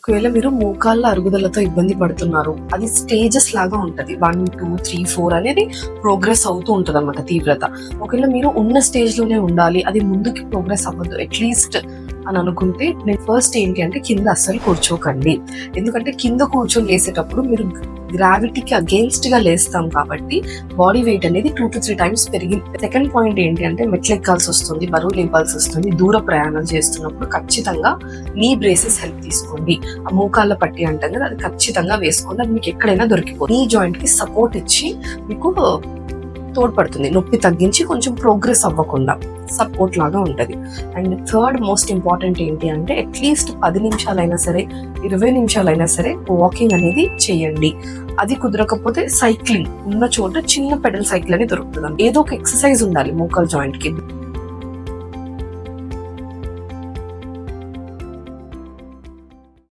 ఒకవేళ మీరు మోకాళ్ళ అరుగుదలతో ఇబ్బంది పడుతున్నారు, అది స్టేజెస్ లాగా ఉంటది. 1, 2, 3, 4 అనేది ప్రోగ్రెస్ అవుతూ ఉంటది అన్నమాట తీవ్రత. ఒకవేళ మీరు ఉన్న స్టేజ్ లోనే ఉండాలి, అది ముందుకి ప్రోగ్రెస్ అవ్వద్దు అట్లీస్ట్ అని అనుకుంటే, నేను ఫస్ట్ ఏంటి అంటే కింద అస్సలు కూర్చోకండి. ఎందుకంటే కింద కూర్చొని లేసేటప్పుడు మీరు గ్రావిటీకి అగేన్స్ట్ గా లేస్తాం కాబట్టి బాడీ వెయిట్ అనేది 2 to 3 times పెరిగింది. సెకండ్ పాయింట్ ఏంటి అంటే మెట్లు ఎక్కాల్సి వస్తుంది, బరువు లేపాల్సి వస్తుంది, దూర ప్రయాణం చేస్తున్నప్పుడు ఖచ్చితంగా నీ బ్రేసెస్ హెల్ప్ తీసుకోండి. ఆ మోకాళ్ళ పట్టి అంటాం కదా, అది ఖచ్చితంగా వేసుకోండి. అది మీకు ఎక్కడైనా దొరికిపోతుంది. ఈ జాయింట్ కి సపోర్ట్ ఇచ్చి మీకు తోడ్పడుతుంది, నొప్పి తగ్గించి కొంచెం ప్రోగ్రెస్ అవ్వకుండా సపోర్ట్ లాగా ఉంటది. అండ్ థర్డ్ మోస్ట్ ఇంపార్టెంట్ ఏంటి అంటే అట్లీస్ట్ 10 నిమిషాలైనా సరే 20 నిమిషాలైనా సరే వాకింగ్ అనేది చేయండి. అది కుదరకపోతే సైక్లింగ్, ఉన్న చోట చిన్న పెడల్ సైకిల్ అని దొరుకుతుంది. ఏదో ఒక ఎక్సర్సైజ్ ఉండాలి మోకాల్ జాయింట్ కి.